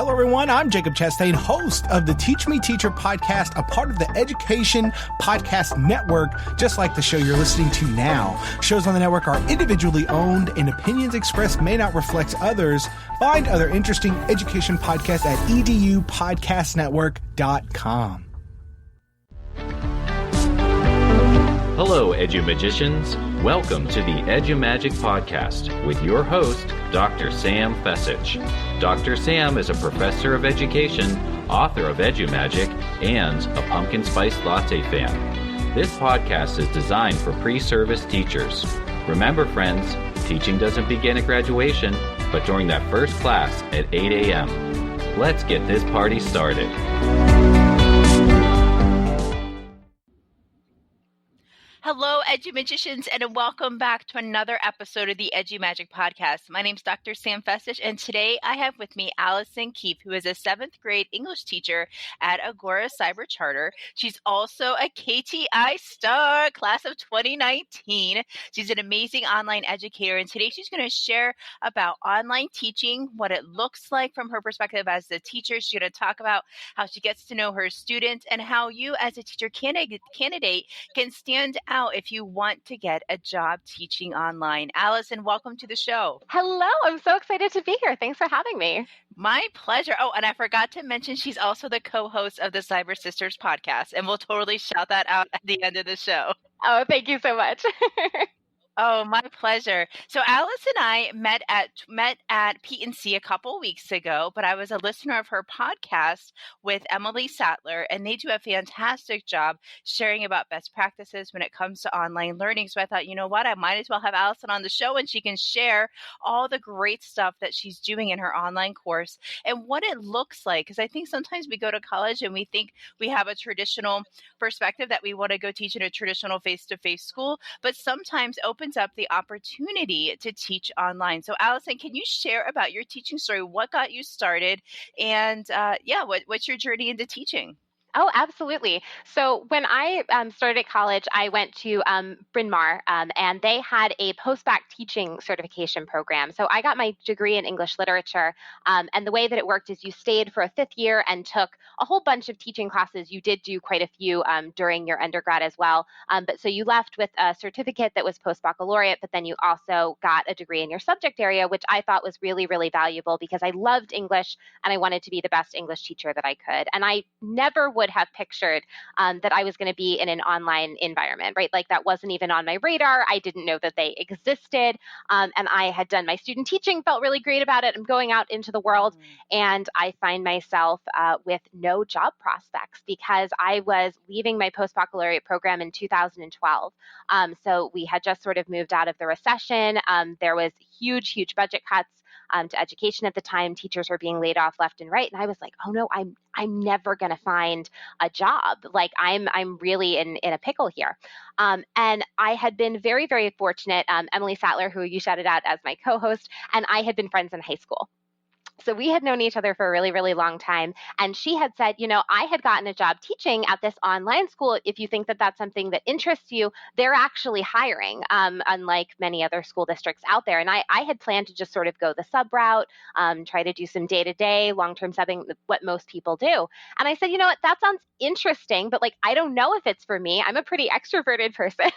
Hello, everyone. I'm Jacob Chastain, host of the Teach Me Teacher podcast, a part of the Education Podcast Network, just like the show you're listening to now. Shows on the network are individually owned, and opinions expressed may not reflect others. Find other interesting education podcasts at edupodcastnetwork.com. Hello, EduMagicians. Welcome to the EduMagic Podcast with your host, Dr. Sam Fessich. Dr. Sam is a professor of education, author of EduMagic, and a pumpkin spice latte fan. This podcast is designed for pre-service teachers. Remember, friends, teaching doesn't begin at graduation, but during that first class at 8 a.m. Let's get this party started. Hello, EduMagicians, and welcome back to another episode of the EduMagic Podcast. My name is Dr. Sam Fessich, and today I have with me Allison Keefe, who is a 7th grade English teacher at Agora Charter. She's also a KTI star, class of 2019. She's an amazing online educator, and today she's going to share about online teaching, what it looks like from her perspective as a teacher. She's going to talk about how she gets to know her students and how you as a teacher candidate can stand out if you want to get a job teaching online. Allison, welcome to the show. Hello, I'm so excited to be here. Thanks for having me. My pleasure. Oh, and I forgot to mention she's also the co-host of the Cyber Sisters podcast, and we'll totally shout that out at the end of the show. Oh, thank you so much. Oh, my pleasure. So Alice and I met at P&C a couple weeks ago, but I was a listener of her podcast with Emily Sattler, and they do a fantastic job sharing about best practices when it comes to online learning. So I thought, you know what, I might as well have Allison on the show, and she can share all the great stuff that she's doing in her online course and what it looks like. Because I think sometimes we go to college and we think we have a traditional perspective that we want to go teach in a traditional face-to-face school, but sometimes opens up the opportunity to teach online. So Allison, can you share about your teaching story? What got you started? And what's your journey into teaching? Oh, absolutely. So when I started college, I went to Bryn Mawr, and they had a post-bac teaching certification program. So I got my degree in English literature, and the way that it worked is you stayed for a 5th year and took a whole bunch of teaching classes. You did do quite a few during your undergrad as well. But so you left with a certificate that was post-baccalaureate, but then you also got a degree in your subject area, which I thought was really, really valuable because I loved English and I wanted to be the best English teacher that I could. And I never would have pictured that I was going to be in an online environment, right? Like that wasn't even on my radar. I didn't know that they existed. And I had done my student teaching, felt really great about it. I'm going out into the world and I find myself with no job prospects because I was leaving my post-baccalaureate program in 2012. So we had just sort of moved out of the recession. There was huge budget cuts to education at the time. Teachers were being laid off left and right. And I was like, oh no, I'm never going to find a job. Like I'm really in a pickle here. And I had been very, very fortunate. Emily Sattler, who you shouted out as my co-host, and I had been friends in high school. So we had known each other for a really, really long time. And she had said, you know, I had gotten a job teaching at this online school. If you think that that's something that interests you, they're actually hiring, unlike many other school districts out there. And I had planned to just sort of go the sub route, try to do some day-to-day long-term subbing, what most people do. And I said, you know what, that sounds interesting, but like, I don't know if it's for me. I'm a pretty extroverted person.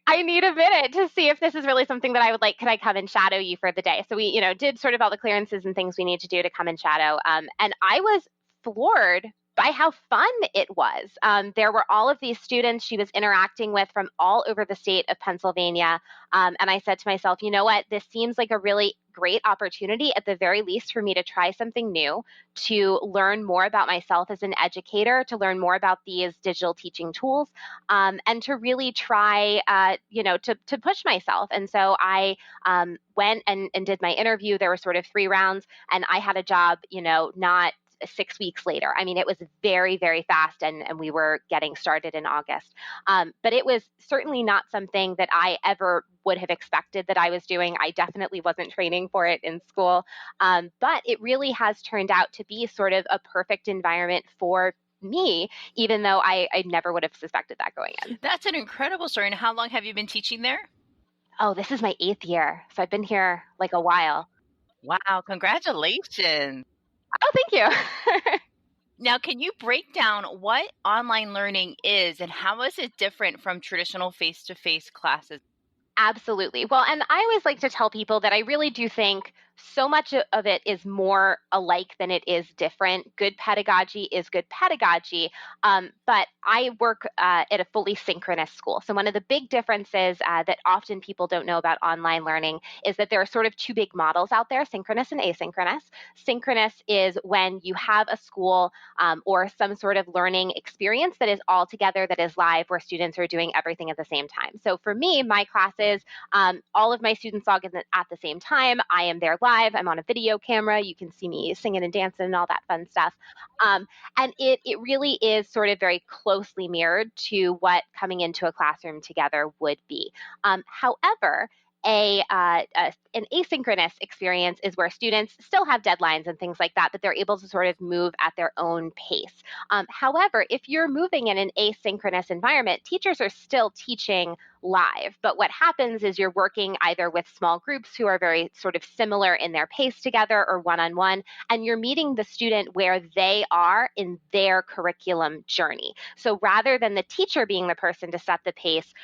I need a minute to see if this is really something that I would like. Could I come and shadow you for the day? So we, did sort of all the clearances and things we need to do to come and shadow. And I was floored by how fun it was. There were all of these students she was interacting with from all over the state of Pennsylvania. And I said to myself, you know what, this seems like a really great opportunity, at the very least, for me to try something new, to learn more about myself as an educator, to learn more about these digital teaching tools, and to really try, to push myself. And so I went and did my interview. There were sort of 3 rounds, and I had a job, not 6 weeks later. I mean, it was very, very fast, and we were getting started in August. But it was certainly not something that I ever would have expected that I was doing. I definitely wasn't training for it in school. But it really has turned out to be sort of a perfect environment for me, even though I never would have suspected that going in. That's an incredible story. And how long have you been teaching there? Oh, this is my 8th year. So I've been here like a while. Wow, congratulations. Oh, thank you. Now, can you break down what online learning is and how is it different from traditional face-to-face classes? Absolutely. Well, and I always like to tell people that I really do think so much of it is more alike than it is different. Good pedagogy is good pedagogy, but I work at a fully synchronous school. So one of the big differences that often people don't know about online learning is that there are sort of two big models out there, synchronous and asynchronous. Synchronous is when you have a school or some sort of learning experience that is all together, that is live, where students are doing everything at the same time. So for me, my classes, all of my students log in at the same time. I am there live. I'm on a video camera. You can see me singing and dancing and all that fun stuff. And it really is sort of very closely mirrored to what coming into a classroom together would be. However, an asynchronous experience is where students still have deadlines and things like that, but they're able to sort of move at their own pace. However, if you're moving in an asynchronous environment, teachers are still teaching live, but what happens is you're working either with small groups who are very sort of similar in their pace together or one-on-one, and you're meeting the student where they are in their curriculum journey. So rather than the teacher being the person to set the pace,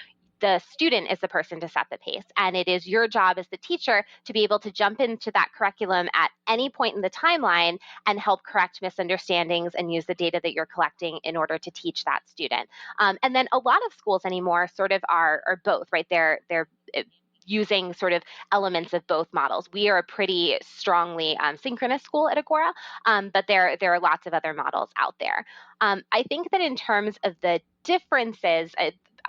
the student is the person to set the pace. And it is your job as the teacher to be able to jump into that curriculum at any point in the timeline and help correct misunderstandings and use the data that you're collecting in order to teach that student. And then a lot of schools anymore sort of are both, right? They're using sort of elements of both models. We are a pretty strongly synchronous school at Agora, but there are lots of other models out there. I think that in terms of the differences,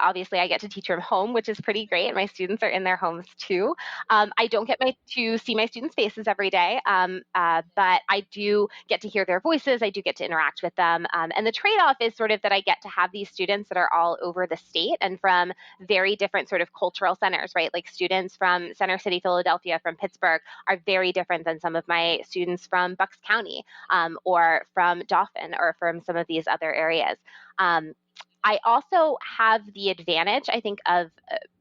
obviously I get to teach from home, which is pretty great. My students are in their homes too. I don't get to see my students' faces every day, but I do get to hear their voices. I do get to interact with them. And the trade-off is sort of that I get to have these students that are all over the state and from very different sort of cultural centers, right? Like students from Center City, Philadelphia, from Pittsburgh are very different than some of my students from Bucks County or from Dauphin or from some of these other areas. I also have the advantage, I think, of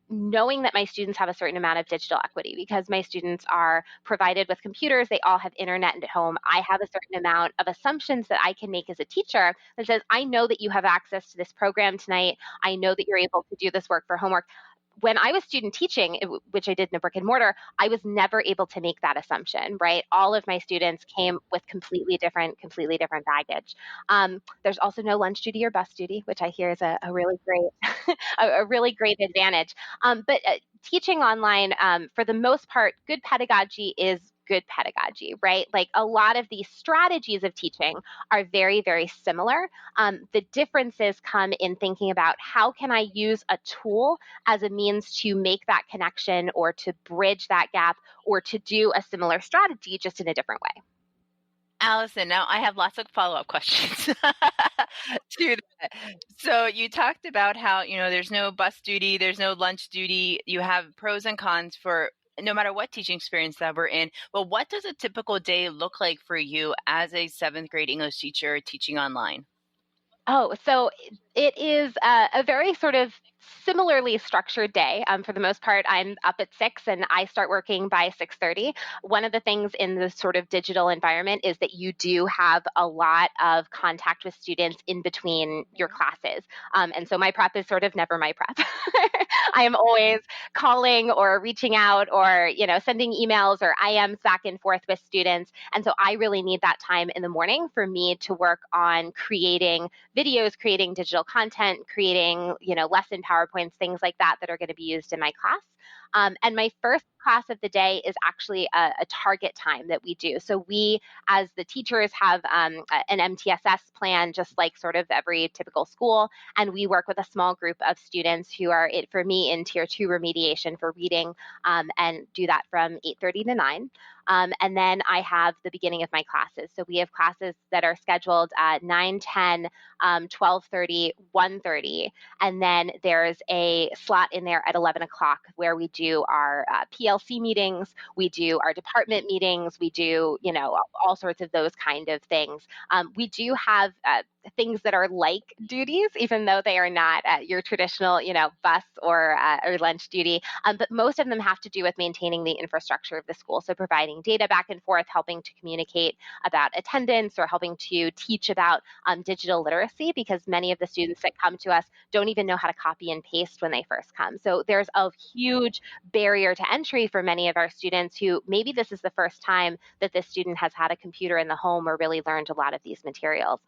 knowing that my students have a certain amount of digital equity because my students are provided with computers. They all have internet at home. I have a certain amount of assumptions that I can make as a teacher that says, I know that you have access to this program tonight. I know that you're able to do this work for homework. When I was student teaching, which I did in a brick and mortar, I was never able to make that assumption, right? All of my students came with completely different baggage. There's also no lunch duty or bus duty, which I hear is a really great, a really great advantage. But teaching online, for the most part, good pedagogy is good pedagogy, right? Like a lot of these strategies of teaching are very, very similar. The differences come in thinking about how can I use a tool as a means to make that connection or to bridge that gap or to do a similar strategy just in a different way. Allison, now I have lots of follow-up questions to that. So you talked about how, there's no bus duty, there's no lunch duty. You have pros and cons for no matter what teaching experience that we're in. But what does a typical day look like for you as a 7th grade English teacher teaching online? Oh, so it is a very sort of similarly structured day. For the most part, I'm up at 6 and I start working by 6:30. One of the things in the sort of digital environment is that you do have a lot of contact with students in between your classes. And so my prep is sort of never my prep. I am always calling or reaching out or, sending emails or IMs back and forth with students. And so I really need that time in the morning for me to work on creating videos, creating digital content, creating, lesson PowerPoints, things like that are going to be used in my class. And my first class of the day is actually a target time that we do. So we, as the teachers, have an MTSS plan, just like sort of every typical school. And we work with a small group of students who are, for me, in Tier 2 remediation for reading and do that from 8:30 to 9. And then I have the beginning of my classes. So we have classes that are scheduled at 9, 10, 12:30, 1:30. And then there's a slot in there at 11 o'clock where we do our PLC meetings, we do our department meetings, we do, all sorts of those kind of things. We do have things that are like duties, even though they are not your traditional, bus or lunch duty. But most of them have to do with maintaining the infrastructure of the school. So providing data back and forth, helping to communicate about attendance, or helping to teach about digital literacy, because many of the students that come to us don't even know how to copy and paste when they first come. So there's a huge barrier to entry for many of our students who maybe this is the first time that this student has had a computer in the home or really learned a lot of these materials.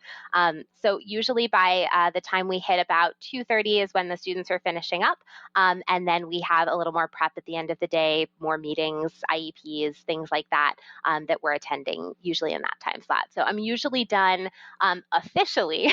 So usually by the time we hit about 2:30 is when the students are finishing up. And then we have a little more prep at the end of the day, more meetings, IEPs, things like that, that we're attending usually in that time slot. So I'm usually done officially,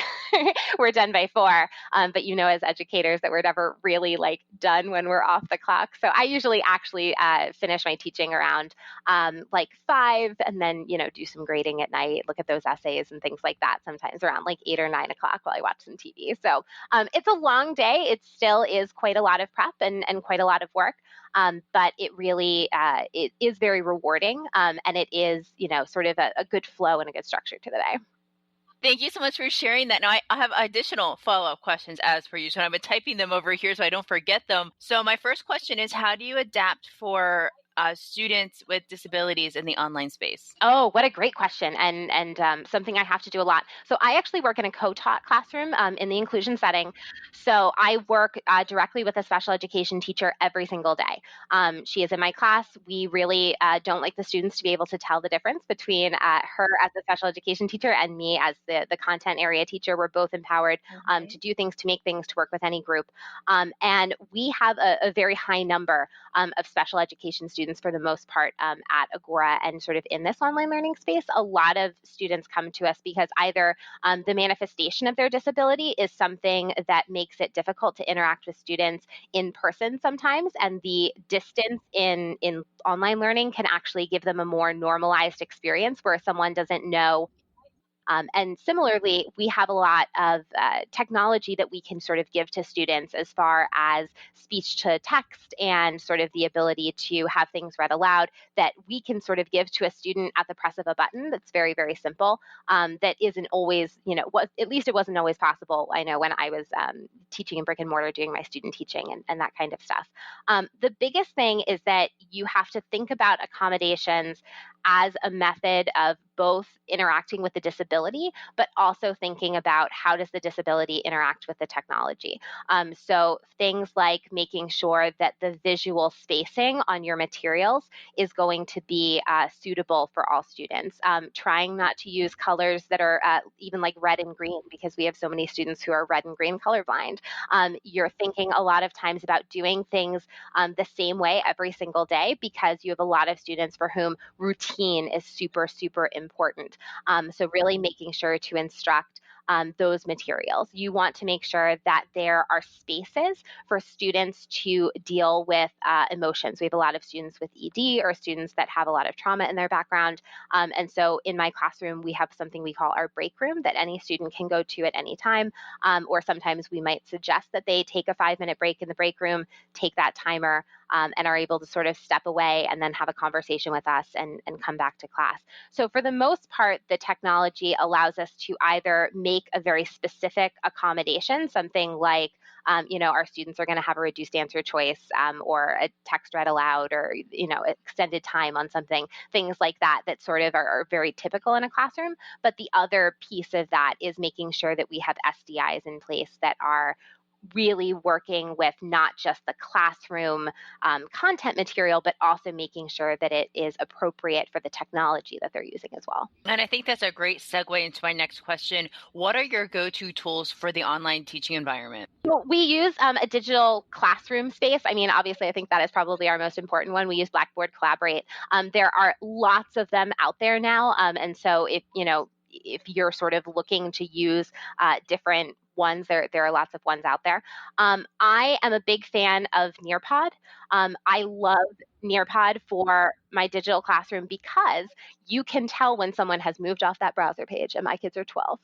we're done by 4, but as educators that we're never really done when we're off the clock. So I usually actually finish my teaching around 5, and then, do some grading at night, look at those essays and things like that, sometimes around 8 or 9 o'clock while I watch some TV. So it's a long day. It still is quite a lot of prep and quite a lot of work. But it really it is very rewarding, and it is, sort of a good flow and a good structure to the day. Thank you so much for sharing that. Now, I have additional follow-up questions as per usual. I've been typing them over here so I don't forget them. So my first question is, how do you adapt for students with disabilities in the online space? Oh, what a great question, and something I have to do a lot. So I actually work in a co-taught classroom in the inclusion setting. So I work directly with a special education teacher every single day. She is in my class. We really don't like the students to be able to tell the difference between her as a special education teacher and me as the content area teacher. We're both empowered to do things, to make things, to work with any group. And we have a very high number of special education students for the most part at Agora, and sort of in this online learning space. A lot of students come to us because either the manifestation of their disability is something that makes it difficult to interact with students in person sometimes, and the distance in online learning can actually give them a more normalized experience where someone doesn't know. And similarly, we have a lot of technology that we can sort of give to students as far as speech to text and sort of the ability to have things read aloud that we can sort of give to a student at the press of a button. That's very, very simple. That isn't always, at least it wasn't always possible. I know when I was teaching in brick and mortar, doing my student teaching and that kind of stuff. The biggest thing is that you have to think about accommodations as a method of both interacting with the disability, but also thinking about how does the disability interact with the technology. So things like making sure that the visual spacing on your materials is going to be suitable for all students. Trying not to use colors that are even like red and green, because we have so many students who are red and green colorblind. You're thinking a lot of times about doing things the same way every single day, because you have a lot of students for whom routine is super, super important. So really making sure to instruct those materials. You want to make sure that there are spaces for students to deal with emotions. We have a lot of students with ED or students that have a lot of trauma in their background. And so in my classroom, we have something we call our break room that any student can go to at any time. Or sometimes we might suggest that they take a 5-minute break in the break room, take that timer, and are able to sort of step away and then have a conversation with us and come back to class. So for the most part, the technology allows us to either make a very specific accommodation, something like, our students are going to have a reduced answer choice or a text read aloud or, extended time on something, things like that, that sort of are very typical in a classroom. But the other piece of that is making sure that we have SDIs in place that are really working with not just the classroom content material, but also making sure that it is appropriate for the technology that they're using as well. And I think that's a great segue into my next question. What are your go-to tools for the online teaching environment? Well, we use a digital classroom space. I mean, obviously, I think that is probably our most important one. We use Blackboard Collaborate. There are lots of them out there now. And so if you're sort of looking to use different ones, there are lots of ones out there. I am a big fan of Nearpod. I love Nearpod for my digital classroom because you can tell when someone has moved off that browser page, and my kids are 12.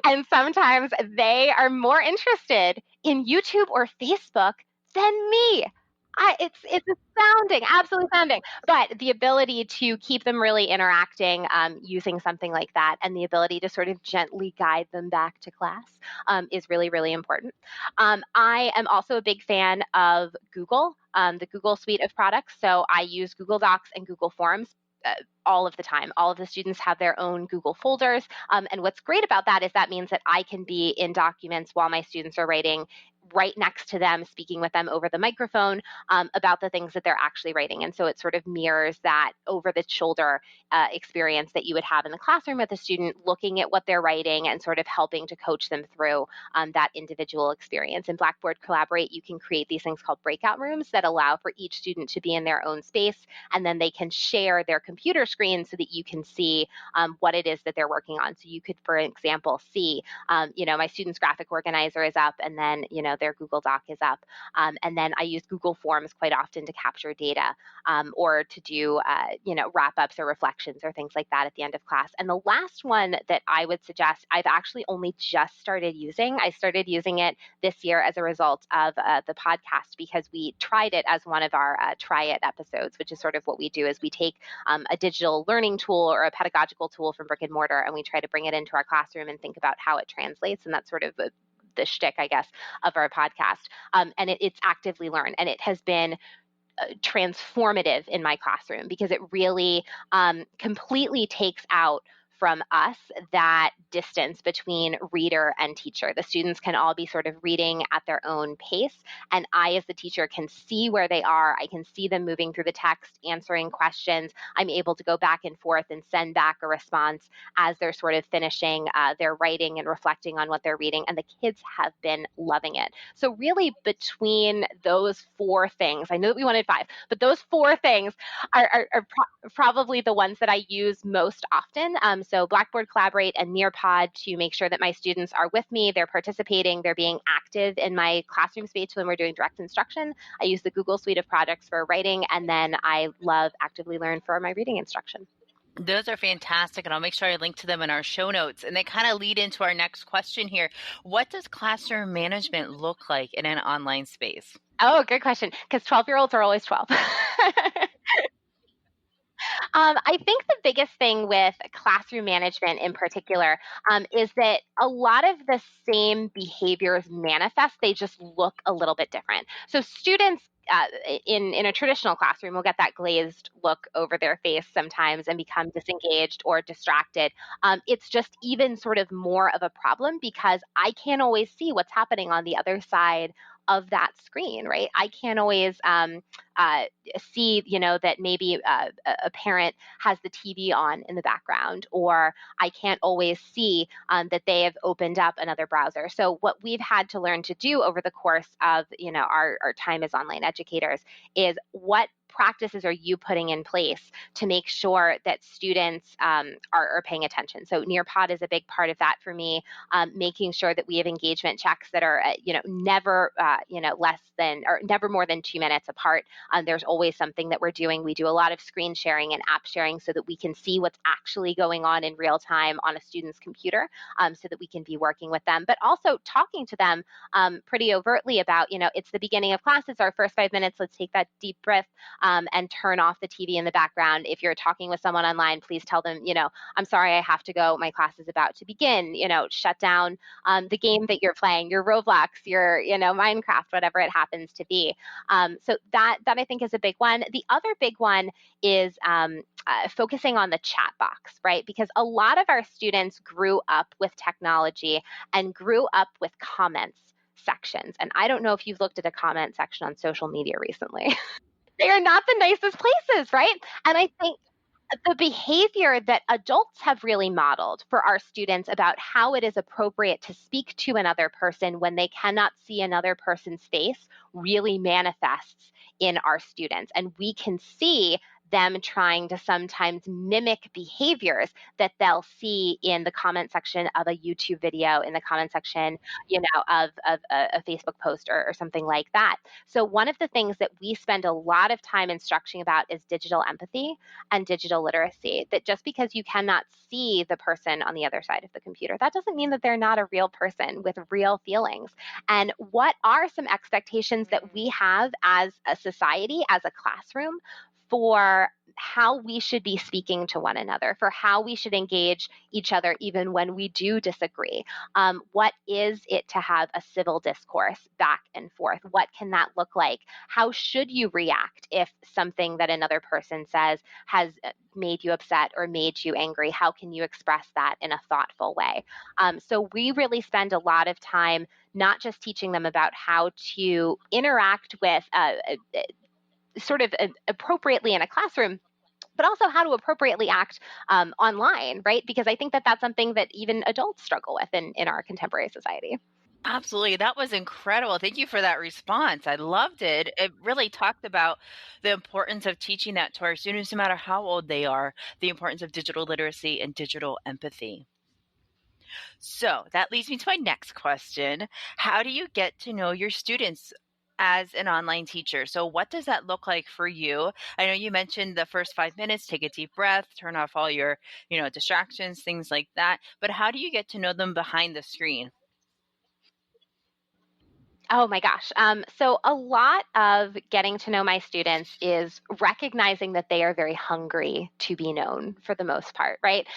And sometimes they are more interested in YouTube or Facebook than me. It's astounding, absolutely astounding. But the ability to keep them really interacting using something like that, and the ability to sort of gently guide them back to class is really, really important. I am also a big fan of Google, the Google suite of products. So I use Google Docs and Google Forms all of the time. All of the students have their own Google folders. And what's great about that is that means that I can be in documents while my students are writing, right next to them, speaking with them over the microphone about the things that they're actually writing. And so it sort of mirrors that over the shoulder experience that you would have in the classroom with a student, looking at what they're writing and sort of helping to coach them through that individual experience. In Blackboard Collaborate, you can create these things called breakout rooms that allow for each student to be in their own space, and then they can share their computer screen so that you can see what it is that they're working on. So you could, for example, see, my student's graphic organizer is up, and then, their Google Doc is up. And then I use Google Forms quite often to capture data or to do, wrap-ups or reflections or things like that at the end of class. And the last one that I would suggest, I've actually only just started using. I started using it this year as a result of the podcast, because we tried it as one of our Try It episodes, which is sort of what we do is we take a digital learning tool or a pedagogical tool from brick and mortar, and we try to bring it into our classroom and think about how it translates. And that's sort of the shtick, I guess, of our podcast. And it's Actively Learn. And it has been transformative in my classroom because it really completely takes out from us that distance between reader and teacher. The students can all be sort of reading at their own pace, and I, as the teacher, can see where they are. I can see them moving through the text, answering questions. I'm able to go back and forth and send back a response as they're sort of finishing their writing and reflecting on what they're reading, and the kids have been loving it. So really, between those four things, I know that we wanted 5, but those 4 things are probably the ones that I use most often. So Blackboard Collaborate and Nearpod to make sure that my students are with me, they're participating, they're being active in my classroom space when we're doing direct instruction. I use the Google suite of projects for writing, and then I love Actively Learn for my reading instruction. Those are fantastic, and I'll make sure I link to them in our show notes. And they kind of lead into our next question here. What does classroom management look like in an online space? Oh, good question, because 12-year-olds are always 12. I think the biggest thing with classroom management in particular is that a lot of the same behaviors manifest, they just look a little bit different. So students in a traditional classroom will get that glazed look over their face sometimes and become disengaged or distracted. It's just even sort of more of a problem because I can't always see what's happening on the other side of that screen, right? I can't always see, that maybe a parent has the TV on in the background, or I can't always see that they have opened up another browser. So what we've had to learn to do over the course of, our time as online educators is what practices are you putting in place to make sure that students are paying attention? So Nearpod is a big part of that for me, making sure that we have engagement checks that are, never, less than or never more than 2 minutes apart. There's always something that we're doing. We do a lot of screen sharing and app sharing so that we can see what's actually going on in real time on a student's computer so that we can be working with them, but also talking to them pretty overtly about, it's the beginning of class, it's our first 5 minutes, let's take that deep breath and turn off the TV in the background. If you're talking with someone online, please tell them, I'm sorry, I have to go. My class is about to begin. Shut down the game that you're playing, your Roblox, your, Minecraft, whatever it happens to be. So that I think is a big one. The other big one is focusing on the chat box, right? Because a lot of our students grew up with technology and grew up with comments sections. And I don't know if you've looked at a comment section on social media recently. They are not the nicest places, right? And I think the behavior that adults have really modeled for our students about how it is appropriate to speak to another person when they cannot see another person's face really manifests in our students. And we can see them trying to sometimes mimic behaviors that they'll see in the comment section of a YouTube video, in the comment section, of a Facebook post or something like that. So one of the things that we spend a lot of time instructing about is digital empathy and digital literacy, that just because you cannot see the person on the other side of the computer, that doesn't mean that they're not a real person with real feelings. And what are some expectations that we have as a society, as a classroom, for how we should be speaking to one another, for how we should engage each other even when we do disagree? What is it to have a civil discourse back and forth? What can that look like? How should you react if something that another person says has made you upset or made you angry? How can you express that in a thoughtful way? So we really spend a lot of time not just teaching them about how to interact with appropriately in a classroom, but also how to appropriately act online, right? Because I think that that's something that even adults struggle with in our contemporary society. Absolutely. That was incredible. Thank you for that response. I loved it. It really talked about the importance of teaching that to our students, no matter how old they are, the importance of digital literacy and digital empathy. So that leads me to my next question. How do you get to know your students as an online teacher? So what does that look like for you? I know you mentioned the first 5 minutes, take a deep breath, turn off all your, distractions, things like that. But how do you get to know them behind the screen? Oh my gosh. So a lot of getting to know my students is recognizing that they are very hungry to be known for the most part, right?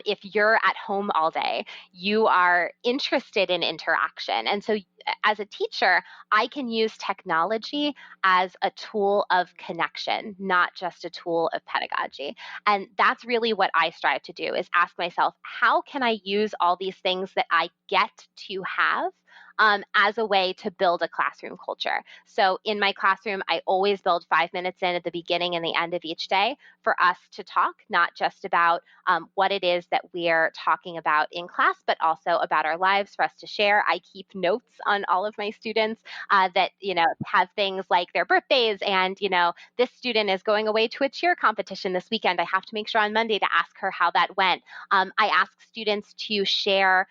If you're at home all day, you are interested in interaction. And so as a teacher, I can use technology as a tool of connection, not just a tool of pedagogy. And that's really what I strive to do, is ask myself, how can I use all these things that I get to have as a way to build a classroom culture? So in my classroom, I always build 5 minutes in at the beginning and the end of each day for us to talk, not just about what it is that we're talking about in class, but also about our lives, for us to share. I keep notes on all of my students that, have things like their birthdays and, this student is going away to a cheer competition this weekend. I have to make sure on Monday to ask her how that went. I ask students to share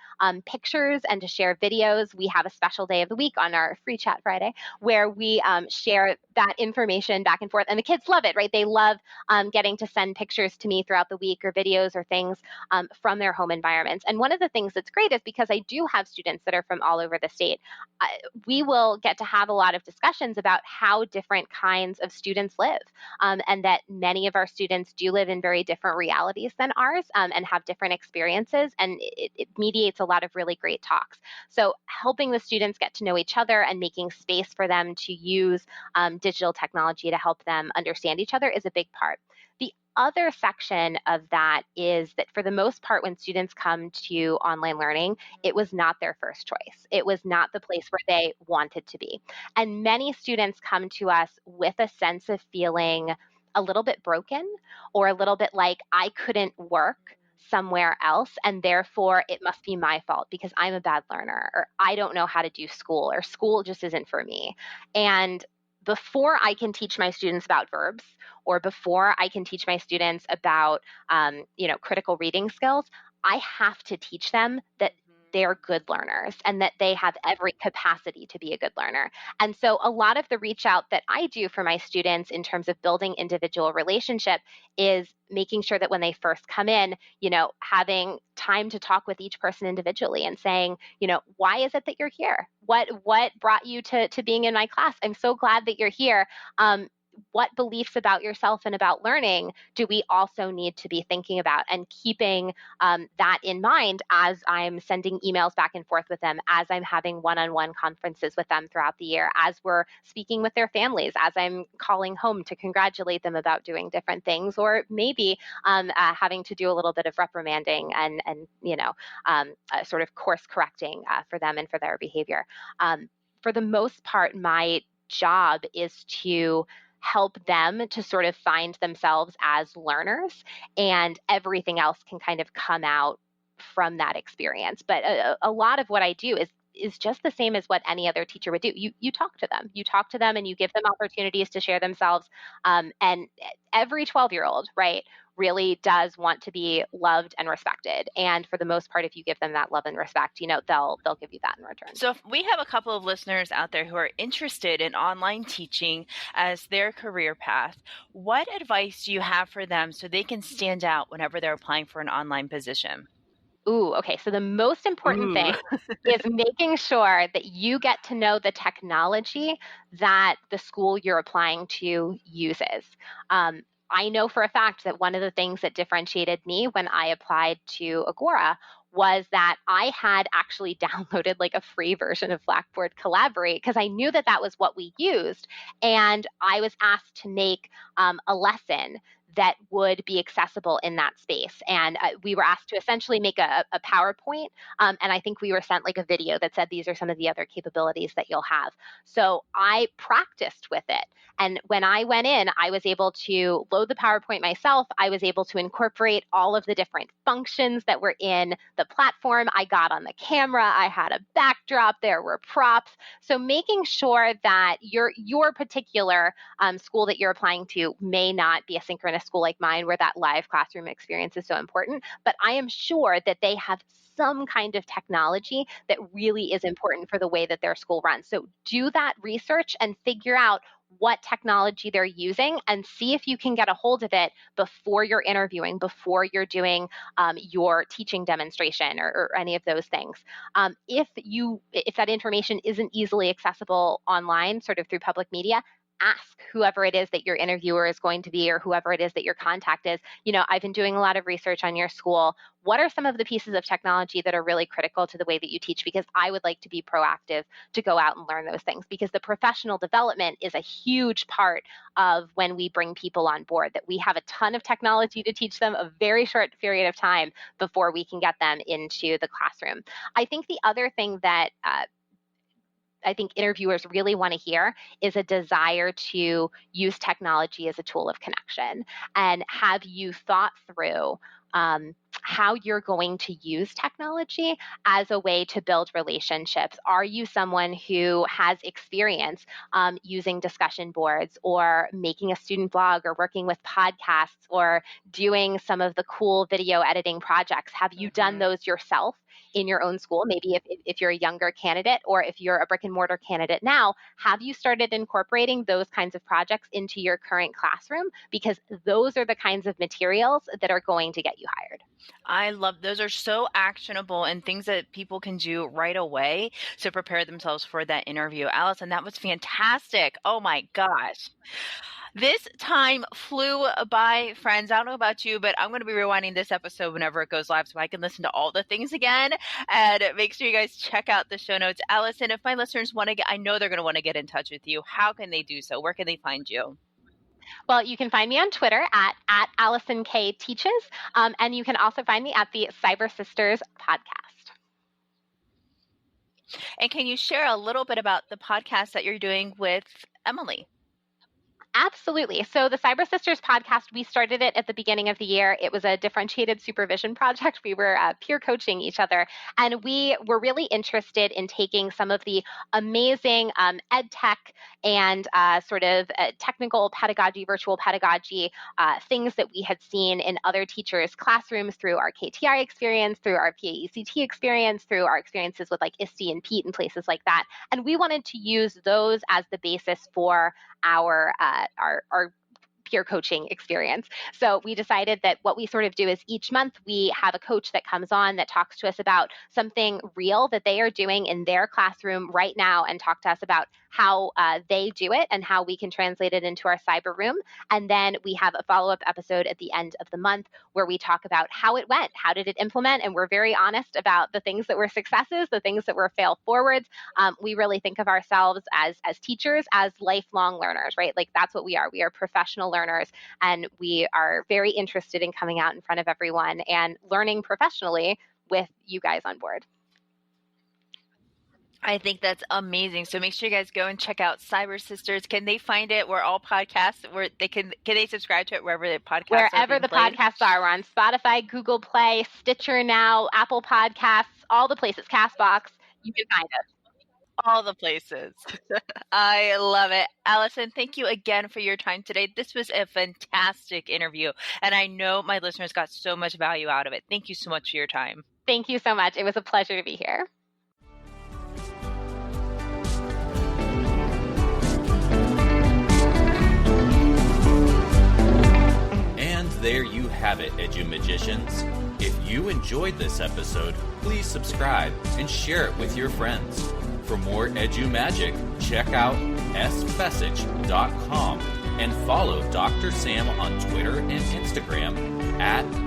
pictures and to share videos. We have a special day of the week on our free chat Friday where we share that information back and forth. And the kids love it, right? They love getting to send pictures to me throughout the week, or videos or things from their home environments. And one of the things that's great is, because I do have students that are from all over the state, we will get to have a lot of discussions about how different kinds of students live, and that many of our students do live in very different realities than ours, and have different experiences. And it mediates a lot of really great talks. So helping the students get to know each other and making space for them to use digital technology to help them understand each other is a big part. The other section of that is that, for the most part, when students come to online learning, it was not their first choice. It was not the place where they wanted to be. And many students come to us with a sense of feeling a little bit broken, or a little bit like, I couldn't work somewhere else, and therefore it must be my fault because I'm a bad learner, or I don't know how to do school, or school just isn't for me. And before I can teach my students about verbs, or before I can teach my students about, critical reading skills, I have to teach them that they're good learners and that they have every capacity to be a good learner. And so a lot of the reach out that I do for my students in terms of building individual relationship is making sure that when they first come in, having time to talk with each person individually and saying, why is it that you're here? What brought you to being in my class? I'm so glad that you're here. What beliefs about yourself and about learning do we also need to be thinking about, and keeping that in mind as I'm sending emails back and forth with them, as I'm having one-on-one conferences with them throughout the year, as we're speaking with their families, as I'm calling home to congratulate them about doing different things, or maybe having to do a little bit of reprimanding and sort of course correcting for them and for their behavior. For the most part, my job is to help them to sort of find themselves as learners, and everything else can kind of come out from that experience. But a lot of what I do is just the same as what any other teacher would do. You talk to them. You talk to them and you give them opportunities to share themselves. And every 12-year-old, right, really does want to be loved and respected. And for the most part, if you give them that love and respect, they'll give you that in return. So if we have a couple of listeners out there who are interested in online teaching as their career path, what advice do you have for them so they can stand out whenever they're applying for an online position? Ooh, okay. So the most important thing is making sure that you get to know the technology that the school you're applying to uses. I know for a fact that one of the things that differentiated me when I applied to Agora was that I had actually downloaded like a free version of Blackboard Collaborate because I knew that that was what we used. And I was asked to make a lesson that would be accessible in that space. And we were asked to essentially make a PowerPoint. And I think we were sent like a video that said, these are some of the other capabilities that you'll have. So I practiced with it. And when I went in, I was able to load the PowerPoint myself. I was able to incorporate all of the different functions that were in the platform. I got on the camera. I had a backdrop. There were props. So making sure that your particular school that you're applying to may not be a synchronous school like mine where that live classroom experience is so important, but I am sure that they have some kind of technology that really is important for the way that their school runs. So do that research and figure out what technology they're using and see if you can get a hold of it before you're interviewing, before you're doing your teaching demonstration or any of those things. If that information isn't easily accessible online, sort of through public media, ask whoever it is that your interviewer is going to be or whoever it is that your contact is. I've been doing a lot of research on your school. What are some of the pieces of technology that are really critical to the way that you teach? Because I would like to be proactive to go out and learn those things, because the professional development is a huge part of when we bring people on board, that we have a ton of technology to teach them a very short period of time before we can get them into the classroom. I think the other thing that I think interviewers really want to hear is a desire to use technology as a tool of connection. And have you thought through how you're going to use technology as a way to build relationships? Are you someone who has experience using discussion boards or making a student blog or working with podcasts or doing some of the cool video editing projects? Have you done those yourself in your own school? Maybe if you're a younger candidate, or if you're a brick and mortar candidate now, have you started incorporating those kinds of projects into your current classroom? Because those are the kinds of materials that are going to get you hired. I love those. Are so actionable and things that people can do right away to prepare themselves for that interview. Allison, that was fantastic. Oh my gosh. This time flew by, friends. I don't know about you, but I'm going to be rewinding this episode whenever it goes live so I can listen to all the things again. And make sure you guys check out the show notes. Allison, if my listeners want to I know they're going to want to get in touch with you. How can they do so? Where can they find you? Well, you can find me on Twitter at Allison K Teaches, and you can also find me at the Cyber Sisters podcast. And can you share a little bit about the podcast that you're doing with Emily? Absolutely. So the Cyber Sisters podcast, we started it at the beginning of the year. It was a differentiated supervision project. We were peer coaching each other, and we were really interested in taking some of the amazing ed tech and sort of technical pedagogy, virtual pedagogy, things that we had seen in other teachers' classrooms through our KTI experience, through our PAECT experience, through our experiences with like ISTE and PETE and places like that. And we wanted to use those as the basis for our peer coaching experience. So we decided that what we sort of do is each month we have a coach that comes on that talks to us about something real that they are doing in their classroom right now and talk to us about how they do it and how we can translate it into our cyber room. And then we have a follow-up episode at the end of the month where we talk about how it went, how did it implement, and we're very honest about the things that were successes, the things that were fail forwards. We really think of ourselves as teachers, as lifelong learners, right? Like that's what we are. We are professional learners, and we are very interested in coming out in front of everyone and learning professionally with you guys on board. I think that's amazing. So make sure you guys go and check out Cyber Sisters. Can they find it where all podcasts, where they can they subscribe to it wherever the podcasts wherever are the played? Podcasts are? We're on Spotify, Google Play, Stitcher now, Apple Podcasts, all the places, Castbox. you can find us. All the places. I love it. Allison, thank you again for your time today. This was a fantastic interview, and I know my listeners got so much value out of it. Thank you so much for your time. Thank you so much. It was a pleasure to be here. And there you have it, EduMagicians. If you enjoyed this episode, please subscribe and share it with your friends. For more EduMagic, check out sfessage.com and follow Dr. Sam on Twitter and Instagram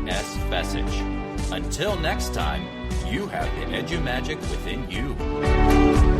@sfessage. Until next time, you have the EduMagic within you.